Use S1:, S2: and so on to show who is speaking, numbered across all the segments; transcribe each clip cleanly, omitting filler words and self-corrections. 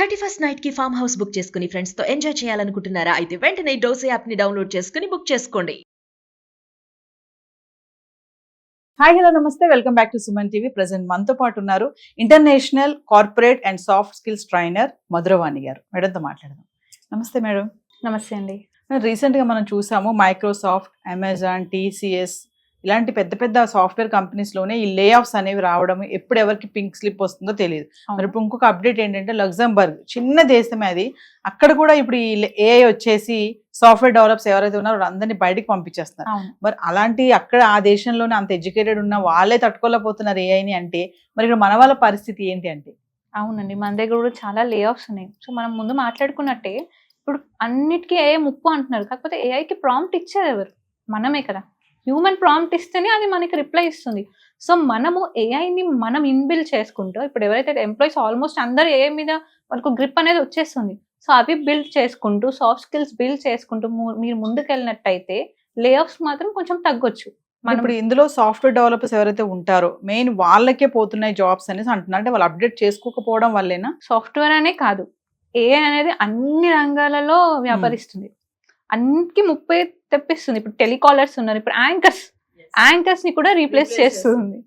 S1: 31st night కి farm house book చేసుకుని friends తో ఎంజాయ్ చేయాలనుకుంటున్నారా? అయితే వెంటనే డోసే యాప్ ని డౌన్లోడ్ చేసుకుని బుక్ చేసుకోండి.
S2: హాయ్ హలో నమస్తే, welcome back to Suman TV. Present మనతో పాటు ఉన్నారు international corporate and soft skills trainer Madhuravani గారు. మేడంతో మాట్లాడదాం. నమస్తే మేడం.
S3: నమస్తే అండి.
S2: రీసెంట్గా మనం చూసాము మైక్రోసాఫ్ట్, అమెజాన్, టీసీఎస్ ఇలాంటి పెద్ద పెద్ద సాఫ్ట్వేర్ కంపెనీస్లోనే ఈ లే ఆఫ్స్ అనేవి రావడం, ఎప్పుడు ఎవరికి పింక్ స్లిప్ వస్తుందో తెలియదు. మరి ఇప్పుడు ఇంకొక అప్డేట్ ఏంటంటే లగ్జంబర్గ్, చిన్న దేశమే అది, అక్కడ కూడా ఇప్పుడు ఈ ఏఐ వచ్చేసి సాఫ్ట్వేర్ డెవలప్స్ ఎవరైతే ఉన్నారో అందరినీ బయటకు పంపించేస్తున్నారు. మరి అలాంటి అక్కడ ఆ దేశంలోనే అంత ఎడ్యుకేటెడ్ ఉన్న వాళ్ళే తట్టుకోలేకపోతున్నారు ఏఐని అంటే, మరి ఇక్కడ మన వాళ్ళ పరిస్థితి ఏంటి అంటే?
S3: అవునండి, మన దగ్గర కూడా చాలా లే ఆఫ్స్ ఉన్నాయి. సో మనం ముందు మాట్లాడుకున్నట్టే ఇప్పుడు అన్నిటికీ ఏఐ ముప్పు అంటున్నారు. కాకపోతే ఏఐకి ప్రాంప్ట్ ఇచ్చేది ఎవరు? మనమే కదా. హ్యూమన్ ప్రాంప్ట్ ఇస్తేనే అది మనకి రిప్లై ఇస్తుంది. సో మనము ఏఐని మనం ఇన్బిల్డ్ చేసుకుంటూ, ఇప్పుడు ఎవరైతే ఎంప్లాయీస్ ఆల్మోస్ట్ అందరూ ఏఐ మీద వాళ్ళకు గ్రిప్ అనేది వచ్చేస్తుంది. సో అవి బిల్డ్ చేసుకుంటూ, సాఫ్ట్ స్కిల్స్ బిల్డ్ చేసుకుంటూ మీరు ముందుకు వెళ్ళినట్టయితే లే ఆఫ్స్ మాత్రం కొంచెం తగ్గొచ్చు.
S2: ఇప్పుడు ఇందులో సాఫ్ట్వేర్ డెవలపర్స్ ఎవరైతే ఉంటారో మెయిన్ వాళ్ళకే పోతున్నాయి జాబ్స్ అనేసి అంటున్నారు. అంటే వాళ్ళు అప్డేట్ చేసుకోకపోవడం వల్లేనా?
S3: సాఫ్ట్వేర్ అనే కాదు, ఏఐ అనేది అన్ని రంగాలలో వ్యాపరిస్తుంది. అన్నిటికీ ముప్పై తెప్పిస్తుంది. ఇప్పుడు టెలికాలర్స్ ఉన్నారు, ఇప్పుడు యాంకర్స్ ని కూడా రీప్లేస్ చేస్తుంది.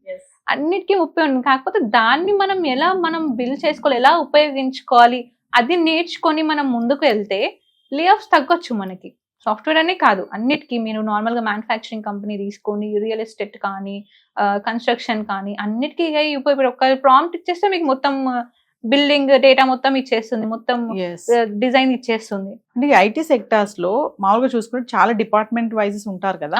S3: అన్నిటికీ ముప్పై ఉంది. కాకపోతే దాన్ని మనం బిల్డ్ చేసుకోవాలి, ఎలా ఉపయోగించుకోవాలి, అది నేర్చుకొని మనం ముందుకు వెళ్తే లే ఆఫ్స్ తగ్గొచ్చు మనకి. సాఫ్ట్వేర్ అనే కాదు, అన్నిటికీ మీరు నార్మల్గా మ్యానుఫ్యాక్చరింగ్ కంపెనీ తీసుకోండి, రియల్ ఎస్టేట్ కానీ, కన్స్ట్రక్షన్ కానీ, అన్నిటికీ ఇప్పుడు ఒక ప్రాంప్ట్ ఇచ్చేస్తే మీకు మొత్తం బిల్డింగ్ డేటా మొత్తం ఇచ్చేస్తుంది, మొత్తం డిజైన్ ఇచ్చేస్తుంది.
S2: అంటే ఐటీ సెక్టార్స్ లో మామూలుగా చూసుకుంటే చాలా డిపార్ట్మెంట్ వైజెస్ ఉంటారు కదా,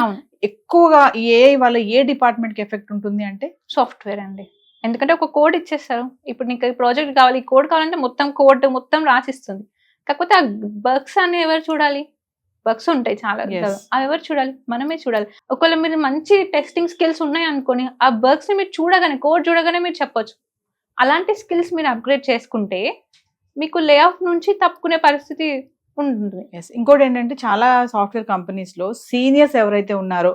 S2: ఎక్కువగా ఈ ఏఐ వల్ల ఏ డిపార్ట్మెంట్ కి ఎఫెక్ట్ ఉంటుంది అంటే?
S3: సాఫ్ట్వేర్ అండి. ఎందుకంటే ఒక కోడ్ ఇచ్చేస్తారు, ఇప్పుడు నీకు ప్రాజెక్ట్ కావాలి, ఈ కోడ్ కావాలంటే కోడ్ మొత్తం రాసిస్తుంది. కాకపోతే ఆ బగ్స్ అని ఎవరు చూడాలి? బగ్స్ ఉంటాయి చాలా, అవి ఎవరు చూడాలి? మనమే చూడాలి. ఒకవేళ మీరు మంచి టెస్టింగ్ స్కిల్స్ ఉన్నాయి అనుకోని, ఆ బగ్స్ ని మీరు చూడగానే, కోడ్ చూడగానే మీరు చెప్పొచ్చు. అలాంటి స్కిల్స్ మీరు అప్గ్రేడ్ చేసుకుంటే మీకు లే ఆఫ్ నుంచి తప్పుకునే పరిస్థితి ఉంటుంది.
S2: ఇంకోటి ఏంటంటే చాలా సాఫ్ట్వేర్ కంపెనీస్ లో సీనియర్స్ ఎవరైతే ఉన్నారో,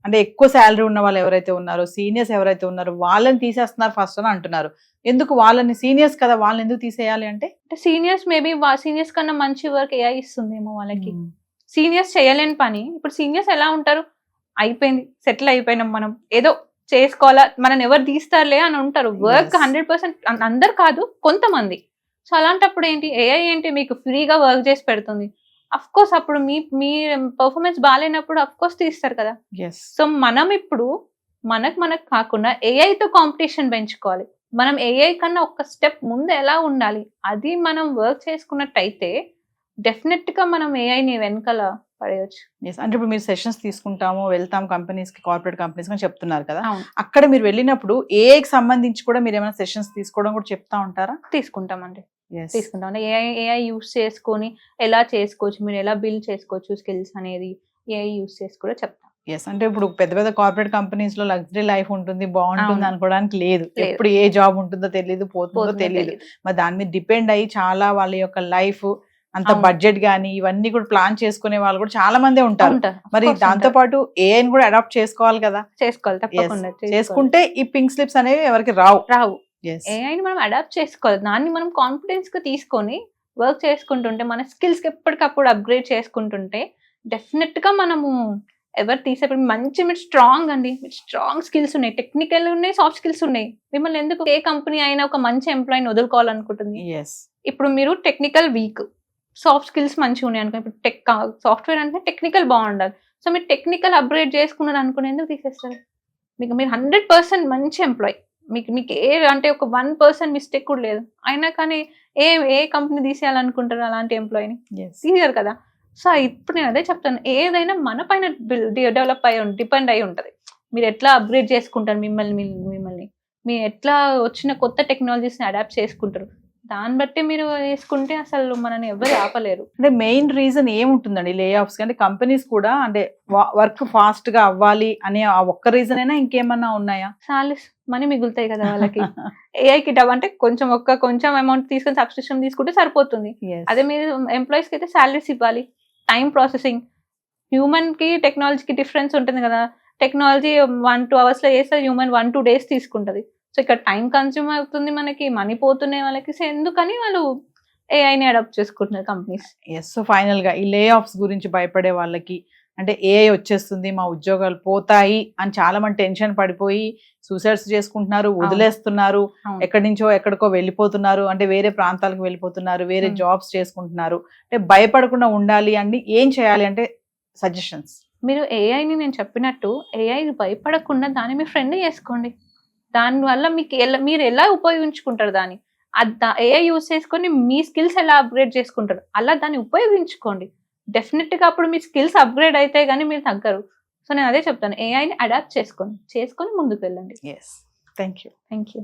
S2: అంటే ఎక్కువ శాలరీ ఉన్న వాళ్ళు ఎవరైతే ఉన్నారో, సీనియర్స్ ఎవరైతే ఉన్నారో వాళ్ళని తీసేస్తున్నారు ఫస్ట్ అని అంటున్నారు. ఎందుకు వాళ్ళని? సీనియర్స్ కదా, వాళ్ళని ఎందుకు తీసేయాలి అంటే?
S3: సీనియర్స్ మేబీ సీనియర్స్ కన్నా మంచి వర్క్ ఏఐ ఇస్తుందేమో వాళ్ళకి. సీనియర్స్ చేయలేని పని ఇప్పుడు సీనియర్స్ ఎలా ఉంటారు? అయిపోయింది, సెటిల్ అయిపోయినాం, మనం ఏదో చేసుకోవాలా, మనం ఎవరు తీస్తారులే అని ఉంటారు. వర్క్ 100% అందరు కాదు, కొంతమంది. సో అలాంటప్పుడు ఏంటి, ఏఐ ఏంటి మీకు ఫ్రీగా వర్క్ చేసి పెడుతుంది. అఫ్ కోర్స్ అప్పుడు మీ పర్ఫార్మెన్స్ బాగాలేనప్పుడు అఫ్ కోర్స్ తీస్తారు కదా. సో మనం ఇప్పుడు మనకు కాకుండా ఏఐతో కాంపిటీషన్ పెంచుకోవాలి. మనం ఏఐ కన్నా ఒక స్టెప్ ముందు ఎలా ఉండాలి, అది మనం వర్క్ చేసుకున్నట్టయితే డెఫినెట్ గా మనం ఏఐని వెనకాల పడేయచ్చు.
S2: అంటే ఇప్పుడు మీరు సెషన్స్ తీసుకుంటాము, వెళ్తాం కంపెనీస్ కి, కార్పొరేట్ కంపెనీస్ కి చెప్తున్నారు కదా, అక్కడ మీరు వెళ్ళినప్పుడు ఏఐకి సంబంధించి కూడా మీరు ఏమైనా సెషన్స్ తీసుకోవడం కూడా చెప్తా ఉంటారా?
S3: తీసుకుంటామండి, తీసుకుంటాం. ఏఐ యూస్ చేసుకొని ఎలా చేసుకోవచ్చు, మీరు ఎలా బిల్డ్ చేసుకోవచ్చు స్కిల్స్ అనేది ఏఐ యూస్ చేసి కూడా చెప్తాం.
S2: అంటే ఇప్పుడు పెద్ద పెద్ద కార్పొరేట్ కంపెనీస్ లో లగ్జరీ లైఫ్ ఉంటుంది, బాగుంటుంది అనుకోవడానికి లేదు. ఎప్పుడు ఏ జాబ్ ఉంటుందో తెలియదు, పోతుందో తెలియదు. మరి దాని మీద డిపెండ్ అయ్యి చాలా వాళ్ళ యొక్క లైఫ్ అంత బడ్జెట్ గానీ ఇవన్నీ కూడా ప్లాన్ చేసుకునే వాళ్ళు కూడా చాలా మందే ఉంటారు. మరి దాంతో పాటు ఏఐని కూడా అడాప్ట్ చేసుకోవాలి కదా.
S3: చేసుకోవాలి, తప్పకుండా
S2: చేసుకుంటే ఈ పింక్ స్లిప్స్ అనేవి ఎవరికి రావు.
S3: ఏఐని మనం అడాప్ట్ చేసుకోవాలి, దాన్ని మనం కాన్ఫిడెన్స్ గా తీసుకొని వర్క్ చేసుకుంటుంటే, మన స్కిల్స్ ఎప్పటికప్పుడు అప్గ్రేడ్ చేసుకుంటుంటే డెఫినెట్ గా మనము ఎవరు తీసేప్పుడు మంచి మీరు స్ట్రాంగ్ అండి, స్ట్రాంగ్ స్కిల్స్ ఉన్నాయి, టెక్నికల్ ఉన్నాయి, సాఫ్ట్ స్కిల్స్ ఉన్నాయి. మిమ్మల్ని ఎందుకు ఏ కంపెనీ అయినా ఒక మంచి ఎంప్లాయీని వదులుకోవాలనుకుంటుంది? ఇప్పుడు మీరు టెక్నికల్ వీక్, సాఫ్ట్ స్కిల్స్ మంచిగా ఉన్నాయి అనుకో, ఇప్పుడు సాఫ్ట్వేర్ అంటే టెక్నికల్ బాగుండాలి. సో మీరు టెక్నికల్ అప్గ్రేడ్ చేసుకున్నారు అనుకుని ఎందుకు తీసేస్తారు? మీరు 100% మంచి ఎంప్లాయీ, మీకు ఏ అంటే ఒక 1% మిస్టేక్ కూడా లేదు, అయినా కానీ ఏ కంపెనీ తీసేయాలనుకుంటారు అలాంటి ఎంప్లాయీని? తీయరు కదా. సో ఇప్పుడు నేను అదే చెప్తాను, ఏదైనా మన పైన డెవలప్ డిపెండ్ అయి ఉంటుంది. మీరు ఎట్లా అప్గ్రేడ్ చేసుకుంటారు మిమ్మల్ని మీరు ఎట్లా వచ్చిన కొత్త టెక్నాలజీస్ని అడాప్ట్ చేసుకుంటారు, దాన్ని బట్టి మీరు వేసుకుంటే అసలు మనని ఎవరు ఆపలేరు.
S2: అంటే మెయిన్ రీజన్ ఏముంటుందండి లే ఆఫ్స్? అంటే కంపెనీస్ కూడా అంటే వర్క్ ఫాస్ట్ గా అవ్వాలి అనే ఆ ఒక్క రీజన్ అయినా ఇంకేమన్నా ఉన్నాయా?
S3: సాలరీస్ మనీ మిగులుతాయి కదా వాళ్ళకి. ఏఐకి అంటే కొంచెం అమౌంట్ తీసుకొని సబ్స్క్రిప్షన్ తీసుకుంటే సరిపోతుంది. అదే మీరు ఎంప్లాయీస్ కి అయితే సాలరీస్ ఇవ్వాలి, టైం ప్రాసెసింగ్. హ్యూమన్ కి టెక్నాలజీకి డిఫరెన్స్ ఉంటుంది కదా. టెక్నాలజీ 1-2 hours లో చేస్తే హ్యూమన్ 1-2 days తీసుకుంటది. సో ఇక్కడ టైం కన్స్యూమ్ అవుతుంది, మనకి మనీ పోతున్నాయి వాళ్ళకి. సో ఎందుకని వాళ్ళు ఏఐని అడాప్ట్ చేసుకుంటున్నారు కంపెనీస్.
S2: ఎస్. సో ఫైనల్ గా ఈ లే ఆఫ్స్ గురించి భయపడే వాళ్ళకి, అంటే ఏఐ వచ్చేస్తుంది మా ఉద్యోగాలు పోతాయి అని చాలా మంది టెన్షన్ పడిపోయి సూసైడ్స్ చేసుకుంటున్నారు, వదిలేస్తున్నారు,
S3: అవును.
S2: ఎక్కడి నుంచో ఎక్కడికో వెళ్ళిపోతున్నారు, అంటే వేరే ప్రాంతాలకు వెళ్ళిపోతున్నారు, వేరే
S3: Hmm.
S2: జాబ్స్ చేసుకుంటున్నారు. అంటే భయపడకుండా ఉండాలి అంటే ఏం చేయాలి అంటే సజెషన్స్.
S3: మీరు ఏఐని నేను చెప్పినట్టు ఏఐ భయపడకుండా దాన్ని మీ ఫ్రెండ్ చేసుకోండి. దానివల్ల మీరు ఎలా ఉపయోగించుకుంటారు దాన్ని, ఏఐ యూస్ చేసుకొని మీ స్కిల్స్ ఎలా అప్గ్రేడ్ చేసుకుంటారు, అలా దాన్ని ఉపయోగించుకోండి. డెఫినెట్ గా అప్పుడు మీ స్కిల్స్ అప్గ్రేడ్ అయితే కానీ మీరు తగ్గరు. సో నేను అదే చెప్తాను, ఏఐని అడాప్ట్ చేసుకొని ముందుకు వెళ్ళండి.
S2: Yes. Thank you.
S3: Thank you.